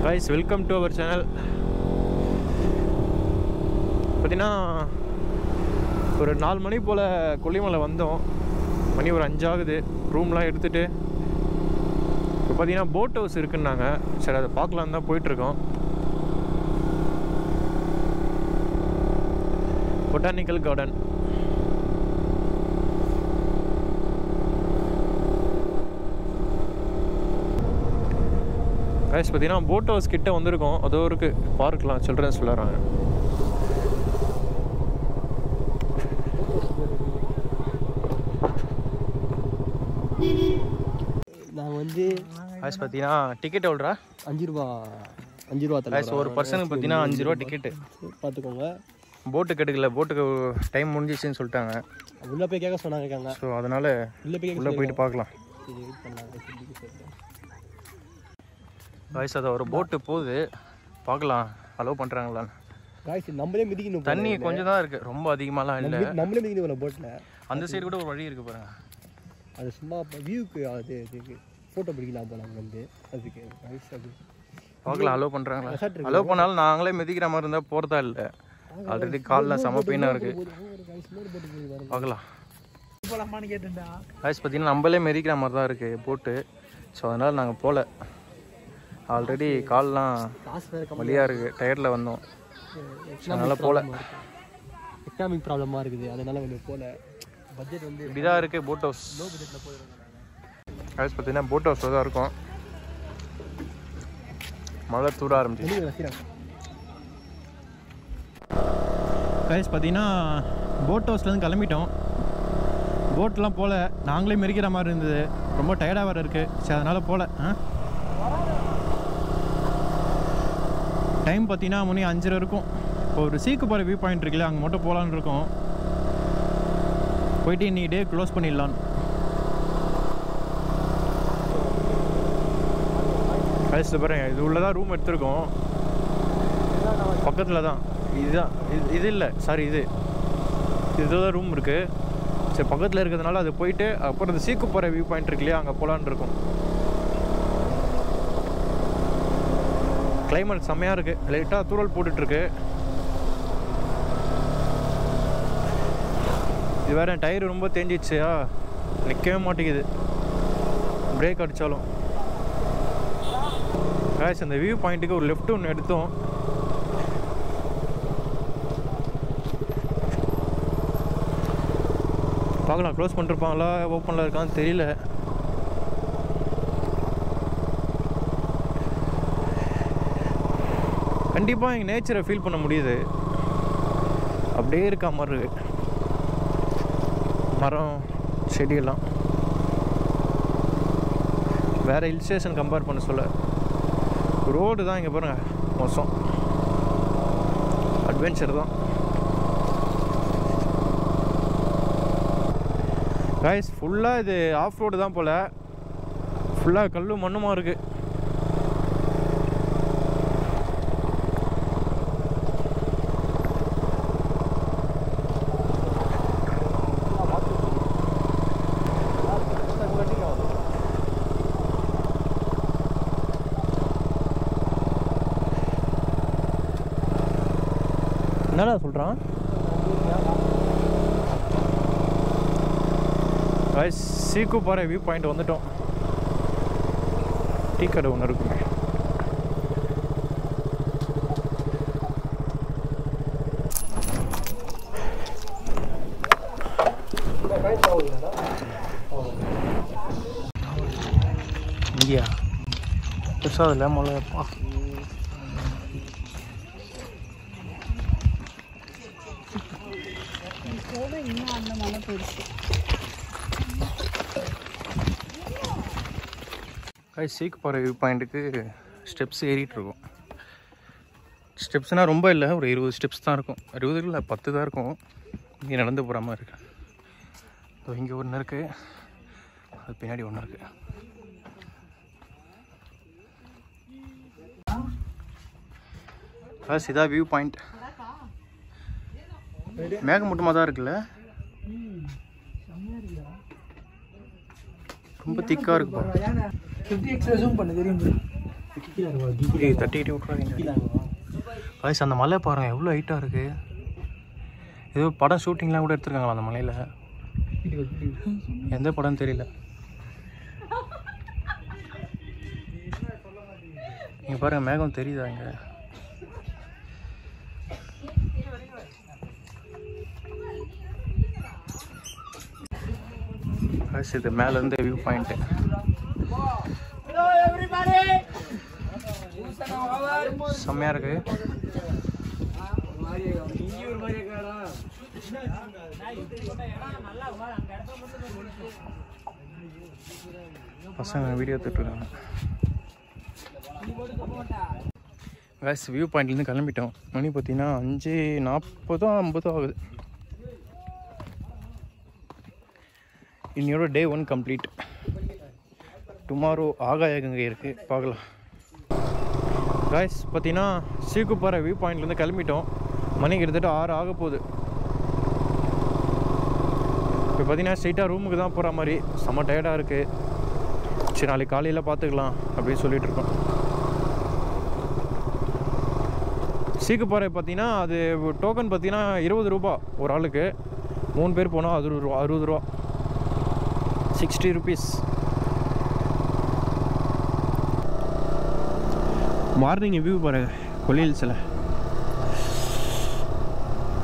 guys, welcome to our channel. பார்த்தீங்கன்னா ஒரு 4 மணி போல் கொல்லிமலை வந்தோம். மணி ஒரு 5 ஆகுது. ரூம்லாம் எடுத்துகிட்டு இப்போ பார்த்தீங்கன்னா போட் ஹவுஸ் இருக்குன்னாங்க. சரி, அதை பார்க்கலாம் தான் போயிட்டுருக்கோம். Botanical garden. கைஸ் பார்த்தீங்கன்னா போட் ஹவுஸ் கிட்டே வந்திருக்கோம். அதோ இருக்குது பார்க்கலாம், சில்ட்ரன்ஸ் விளையாடுறாங்க. நான் வந்து கைஸ் பார்த்தீங்கன்னா டிக்கெட் எவ்வளோடா? 5 ரூபா கைஸ் ஒரு பர்சனுக்கு பார்த்தீங்கன்னா 5 ரூபா டிக்கெட்டு. பார்த்துக்கோங்க. போட்டுக்கு எடுக்கல, போட்டுக்கு டைம் முடிஞ்சிச்சுன்னு சொல்லிட்டாங்க. உள்ளே போய் கேட்க சொன்னாங்க. ஸோ அதனால் உள்ளே போயிட்டு பார்க்கலாம். கைஸ் அதை ஒரு போட்டு போகுது, பார்க்கலாம் அலோவ் பண்ணுறாங்களான்னு. காய்ஸ் நம்மளே மிதிக்கணும். தண்ணி கொஞ்சம் தான் இருக்குது, ரொம்ப அதிகமாகலாம் இல்லை. நம்மளே மிதிக்கணும் போட்டில். அந்த சைடு கூட ஒரு வழி இருக்குது பாருங்க. அது சும்மா வியூக்கு அது இதுக்கு ஃபோட்டோ பிடிக்கலாம் போல அங்கே வந்து. அதுக்கு காய்ஸ் அது பார்க்கலாம் அலோவ் பண்ணுறாங்களா. அலோவ் பண்ணாலும் நாங்களே மிதிக்கிற மாதிரி இருந்தால் போகிறதா இல்லை. ஆல்ரெடி காலில் செம பெயினாக இருக்குது. பார்க்கலாம். காய்ஸ் பார்த்தீங்கன்னா நம்மளே மிதிக்கிற மாதிரி தான் இருக்குது போட்டு. ஸோ அதனால் நாங்கள் போகல. ஆல்ரெடி கால்லாம் வலியாக இருக்குது, டயர்டில் வந்தோம். அதனால் போகல. எக்கனாமிக் ப்ராப்ளமாக இருக்குது, அதனால் கொஞ்சம் போகல. பட்ஜெட் வந்து இப்படி தான் இருக்குது. போட் ஹவுஸ் லோ பட்ஜெட்டில் போயிடும். கைஸ் பார்த்தீங்கன்னா போட் ஹவுஸில் தான் இருக்கும். மழை தூர ஆரம்பிச்சு. கைஸ் பார்த்தீங்கன்னா போட் ஹவுஸ்லேருந்து கிளம்பிட்டோம். போட்லாம் போகல, நாங்களே மெரிக்கிற மாதிரி இருந்தது. ரொம்ப டயர்டாக வேறு இருக்குது. சரி அதனால் போகல. டைம் பார்த்தீங்கன்னா மணி 5:30 இருக்கும். இப்போ ஒரு சீக்கு போகிற வியூ பாயிண்ட் இருக்குல்ல, அங்கே மட்டும் போகலான்னு இருக்கோம். போயிட்டு இன்னைக்கு டே க்ளோஸ் பண்ணிடலான்னு. கைஸில் பாருங்க, இது உள்ள தான் ரூம் எடுத்துருக்கோம். பக்கத்தில் தான் இதுதான். இது இல்லை, சாரி, இதுதான் ரூம் இருக்குது. சரி, பக்கத்தில் இருக்கிறதுனால அது போயிட்டு அப்புறம் இந்த சீக்கு போகிற வியூ பாயிண்ட் இருக்கு இல்லையா, அங்கே போகலான்னு இருக்கும். கிளைமேட் செம்மையாக இருக்குது. லைட்டாக தூரல் போட்டுட்ருக்கு. இது வேறு டயர் ரொம்ப தேஞ்சிடுச்சா, நிற்கவே மாட்டேங்குது பிரேக் அடித்தாலும். காய்ஸ் அந்த வியூ பாயிண்ட்டுக்கு ஒரு லெஃப்ட் ஒன்று எடுத்தோம். பார்க்கலாம் க்ளோஸ் பண்ணிருப்பாங்களா ஓப்பனில் இருக்கான்னு தெரியல. கண்டிப்பாக எங்கள் நேச்சரை ஃபீல் பண்ண முடியுது. அப்படியே இருக்கா மாதிரி இருக்கு, மரம் செடியெல்லாம். வேறு ஹில் ஸ்டேஷன் கம்பேர் பண்ண சொல்ல ரோடு தான் இங்கே பாருங்கள் மோசம். அட்வென்ச்சர் தான். கைஸ் ஃபுல்லாக இது ஆஃப் ரோடு தான் போல். ஃபுல்லாக கல் மண்ணுமா இருக்குது. என்னடா சொல்கிறான்? கைஸ் சீக்கு போகிற வியூ பாயிண்ட் வந்துட்டோம். டீ கடை ஒன்று இருக்குங்க. இங்கேயா பெருசாக இல்லை மொழப்பா. சீக்கு போகிற வியூ பாயிண்ட்டுக்கு ஸ்டெப்ஸ் ஏறிட்டுருக்கோம். ஸ்டெப்ஸ்னால் ரொம்ப இல்லை, ஒரு 20 ஸ்டெப்ஸ் தான் இருக்கும். 20 இல்லை 10 தான் இருக்கும். இங்கே நடந்து போகிற மாதிரி இருக்கு. இங்கே ஒன்று இருக்குது, அது பின்னாடி ஒன்று இருக்குது. இதான் வியூ பாயிண்ட். மேகமூட்டமாக தான் இருக்குல்ல, ரொம்ப திக்காக இருக்கு. 50x ஜூம் பண்ணு தெரியும். தட்டிக்கிட்டே விட்றாதீங்க காய்ஸ். அந்த மலை பாருங்கள் எவ்வளோ ஹைட்டாக இருக்குது. ஏதோ படம் ஷூட்டிங்லாம் கூட எடுத்துருக்காங்களா அந்த மலையில். எந்த படம்னு தெரியல. இங்கே பாருங்கள் மேகம் தெரியுதா இங்கே. இது மேலேருந்து வியூ பாயிண்ட்டு. செம்மையாக இருக்கு. பசங்க வீடியோ எடுத்துட்ருக்காங்க. கேஸ் வியூ பாயிண்ட்லேருந்து கிளம்பிட்டோம். மணி பார்த்தீங்கன்னா 5:40 50 ஆகுது. இன்னையோட டே 1 கம்ப்ளீட். டுமாரோ ஆகாய கங்கை இருக்குது, பார்க்கலாம். காய்ஸ் பார்த்தீங்கன்னா சீக்குப்பாறை வியூ பாயிண்ட்லேருந்து கிளம்பிட்டோம். மணி கிட்டத்தட்ட 6 ஆக போகுது. இப்போ பார்த்தீங்கன்னா ஸ்ட்ரைட்டாக ரூமுக்கு தான் போகிற மாதிரி. செம்ம டயர்டாக இருக்குது. சரி நாளைக்கு காலையில் பார்த்துக்கலாம் அப்படின்னு சொல்லிட்டு இருக்கோம். சீக்குப்பாறை பார்த்தீங்கன்னா அது டோக்கன் பார்த்தீங்கன்னா 20 ரூபா ஒரு ஆளுக்கு. 3 பேர் போனால் 60 ரூபா, 60 rupees. மார்னிங் வியூ பாருங்க கொல்லி ஹில்ஸில்.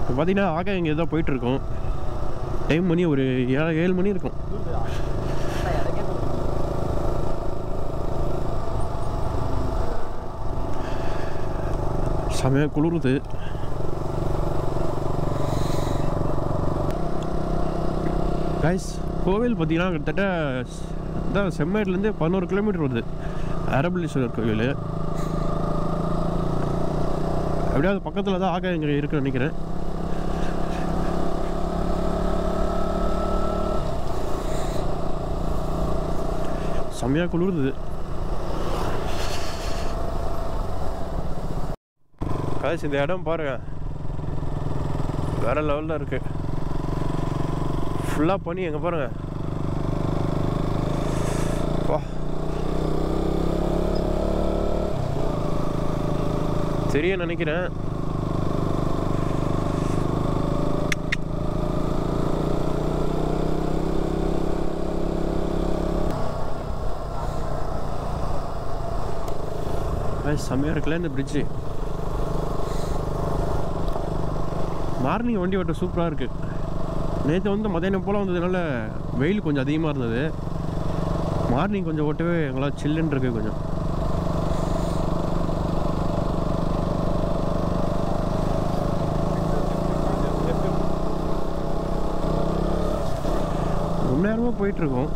இப்போ பார்த்தீங்கன்னா ஆகாய இங்கே தான் போயிட்டுருக்கோம். டைம் மணி ஒரு 7 மணி இருக்கும். செமையாக குளிருது. கைஸ் கோவில் பார்த்தீங்கன்னா கிட்டத்தட்ட அதான் செம்மேட்லேருந்து 11 கிலோமீட்டர் வருது. அரபலீஸ்வரர் கோவில் அப்படியே அது பக்கத்தில் தான் ஆகாய இங்கே இருக்குன்னு நினைக்கிறேன். செம்மையாக குளிருது. காய்ச்சி இந்த இடம் பாருங்க வேற லெவலில் இருக்கு. ஃபுல்லாக பண்ணி எங்கே பாருங்க. தெரிய நினைக்கிறேன். செம்மையாக இருக்குல்ல இந்த பிரிட்ஜு. மார்னிங் வண்டி ஓட்ட சூப்பராக இருக்குது. நேற்று வந்து மதியானம் போல் வந்ததுனால வெயில் கொஞ்சம் அதிகமாக இருந்தது. மார்னிங் கொஞ்சம் ஓட்டவே எங்களால் சில்லுன்னு இருக்குது கொஞ்சம். ரொம்ப நேரமாக போயிட்டுருக்கோம்.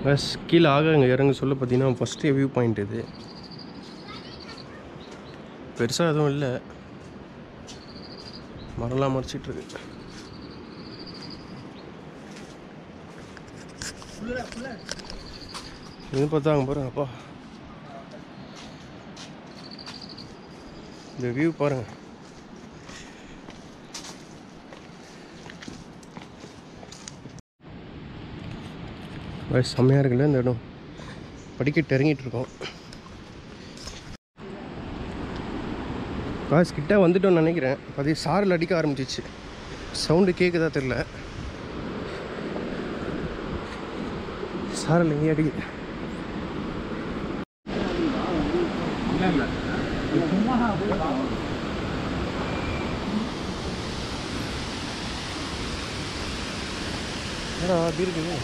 பஸ் கீழே இங்கே இறங்க சொல்ல பார்த்தீங்கன்னா ஃபஸ்ட்டு வியூ பாயிண்ட் இது. பெருசாக எதுவும் இல்லை, மரம்லாம் மறைச்சிட்ருக்கு. இது பார்த்தா அங்கே பாருங்க. அப்பா இந்த வியூ பாருங்க. செம்மையாக இருக்குல்ல இந்த இடம். படிக்கட்டு இறங்கிட்டு இருக்கோம். காசு கிட்ட வந்துட்டோம்னு நினைக்கிறேன். அது சாரல் அடிக்க ஆரம்பிச்சிச்சு. சவுண்டு கேட்குதா தெரில. சாரல் எங்கேயும் அடிக்குது. என்னடா அப்படி இருக்குது.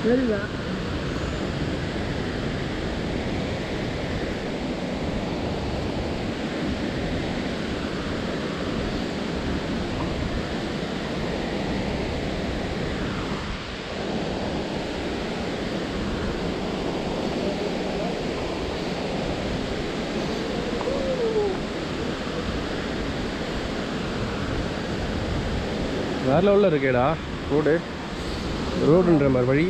சரிதா வேறு லெவலில் இருக்கேடா ரோடுன்ற மாதிரி வழி.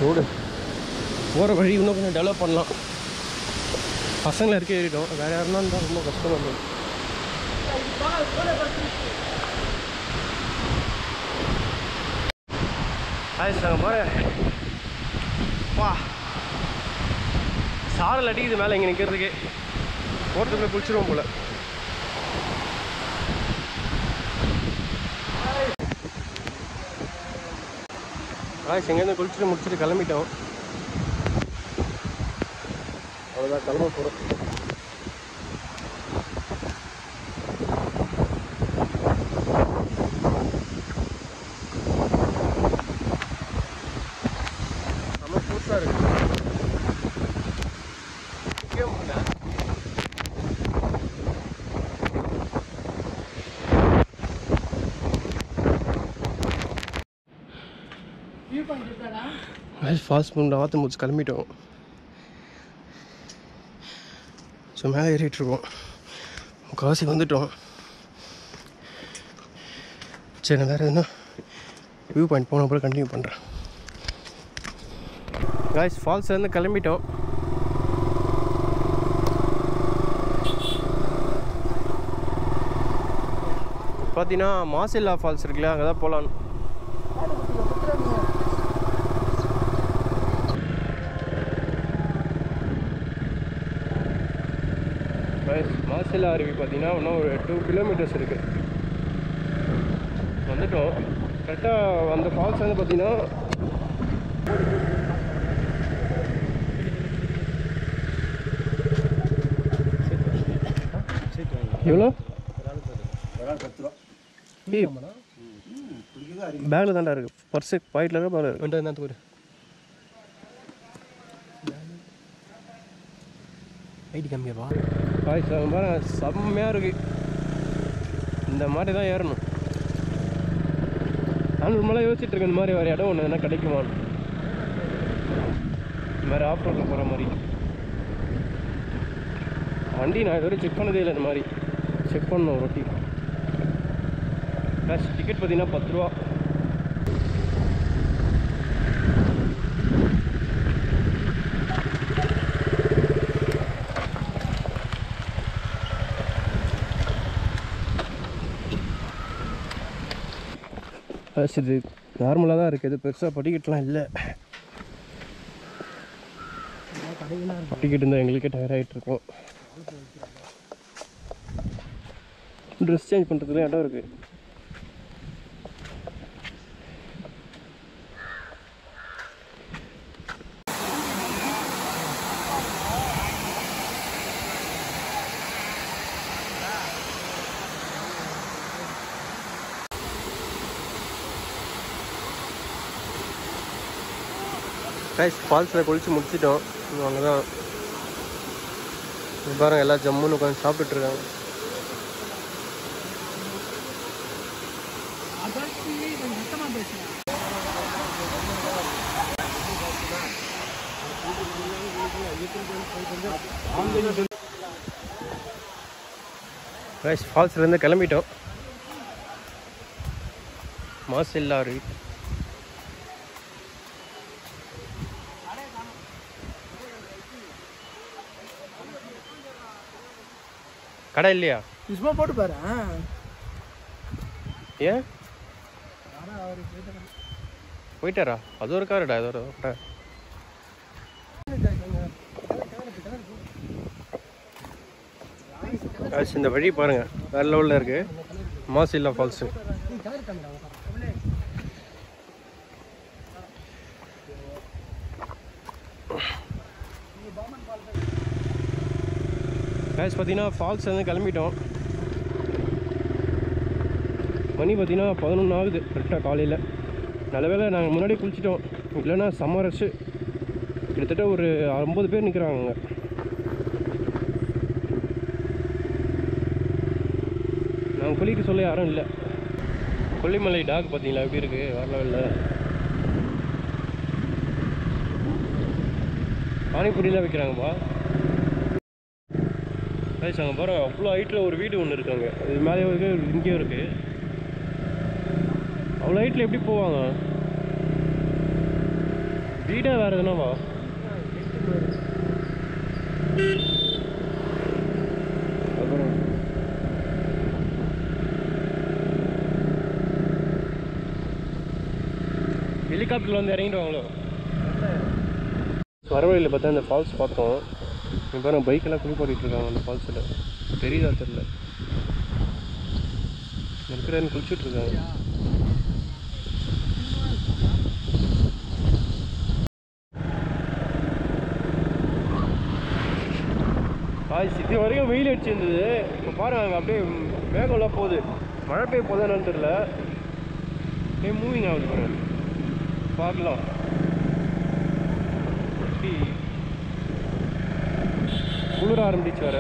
ரோடு போகிற வழி இன்னும் கொஞ்சம் டெவலப் பண்ணலாம். பசங்களை இருக்க ஏறிட்டோம், வேறு யாருன்னா இருந்தால் ரொம்ப கஷ்டமாக இருந்தது. நாங்கள் போகிறேன். வா சாரல் அடிக்குது மேலே இங்கே நிற்கிறதுக்கு. போகிறதுக்குள்ளே குளிச்சிடுவோம் போல். எங்கேருந்து குளிச்சுட்டு முடிச்சுட்டு கிளம்பிட்டோம். அவ்வளோதான், கிளம்ப போகிறோம். நம்ம புதுசாக இருக்கு. ஃபாஸ்ட் ஃபுட் ஆற்று முடிச்சு கிளம்பிட்டோம். ஸோ மேலே ஏறிட்டுருக்கோம். முக்கால்வாசி வந்துட்டோம். சரி, நான் வேறு எதுனா வியூ பாயிண்ட் போன அப்புறம் கண்டினியூ பண்ணுறேன். காய்ஸ் ஃபால்ஸ்லேருந்து கிளம்பிட்டோம். பார்த்தீங்கன்னா மாசில்லா ஃபால்ஸ் இருக்குல்ல, அங்கே தான் போகலான்னு. மாசில்லா அருவி பார்த்தீங்கன்னா இன்னும் ஒரு 2 கிலோமீட்டர்ஸ் இருக்குது. வந்துட்டோம். கரெக்டாக அந்த ஃபால்ஸ் வந்து பார்த்தீங்கன்னா எவ்வளோ? பேக்கில் தான்டா இருக்குது. பர்ஸு பாக்கெட்டில் இருக்க பேக்கில் இருக்குது. என்ன ஒரு ஐடி கம்மியாவா? காய்ஸ் பாருங்க, செம்மையாக இருக்குது. இந்த மாதிரி தான் ஏறணும். நான் ஒரு மலை யோசிச்சுட்டு இருக்கேன், இந்த மாதிரி வேறு இடம் ஒன்று என்ன கிடைக்குமான்னு. இந்த மாதிரி ஆஃப் ரோட்டில் போகிற மாதிரி வண்டி நான் இதுவரை செக் பண்ணதே இல்லை. இந்த மாதிரி செக் பண்ணணும் ஒரு வாட்டி. ப்ளஸ் டிக்கெட் பார்த்தீங்கன்னா 10 ரூபா. ப்ளஸ் இது நார்மலாக தான் இருக்குது, பெருசாக படிக்கட்டுலாம் இல்லை. படிக்கட்டு இருந்தால் எங்களுக்கே டயர் ஆகிட்டுருக்கோம். ட்ரெஸ் சேஞ்ச் பண்ணுறதுல இடம் இருக்குது. கைஸ் ஃபால்ஸில் குளிச்சு முடிச்சிட்டோம். அங்கே தான் பாருங்கள், எல்லாம் ஜம்முன்னு உட்காந்து சாப்பிட்டுட்ருக்காங்க. கைஸ் ஃபால்ஸ்லேருந்து கிளம்பிட்டோம். மாசில்லா அருவி. கடை இல்லையா? சும்மா போட்டு பாரு. ஏன் போயிட்டாரா? அது ஒரு காருடா, அது ஒரு கடை. இந்த வழி பாருங்க, வேற லெவலில் இருக்கு. மாசில்லா ஃபால்ஸு. கேஸ் பார்த்தீங்கன்னா ஃபால்ஸ் வந்து கிளம்பிட்டோம். மணி பார்த்தீங்கன்னா 11 ஆகுது கரெக்டாக காலையில். நல்ல வேளை நாங்கள் முன்னாடியே குளிச்சிட்டோம், இல்லைன்னா செம்ம ரஷ்ஷு. கிட்டத்தட்ட ஒரு 50 பேர் நிற்கிறாங்க. நாங்கள் குளிக்க சொல்ல யாரும் இல்லை. கொல்லிமலை டாக் பார்த்தீங்களா எப்படி இருக்குது, வரல இல்லை. பானிபூரியெலாம் வைக்கிறாங்கப்பா. அங்கே பாரு, அவ்வளோ ஹைட்டில் ஒரு வீடு ஒன்று இருக்காங்க. இது மேலே இருக்குது, இங்கேயும் இருக்குது. அவ்வளோ ஹைட்டில் எப்படி போவாங்க? வீடே வேறு எதுனாவா? அப்புறம் ஹெலிகாப்டரில் வந்து இறங்கிடுவாங்களோ? வர வழியில் பார்த்தா இந்த ஃபால்ஸ் பார்த்தோம். இப்போ நான் பைக்கெல்லாம் குளிப்பாட்டிகிட்டு இருக்காங்க அந்த ஃபால்ஸில். தெரியுதா தெரில, இருக்கிறேன்னு குளிச்சுட்ருக்காங்க. இது வரைக்கும் வெயில் அடிச்சிருந்தது. இப்போ பாருங்க அப்படியே மேகம்லாம் போகுது. மழை பெய்ய போதான்னு தெரில, அப்படியே மூவிங் ஆகுது பாருங்க. பார்க்கலாம் குளிர ஆரம்பிச்சு வர.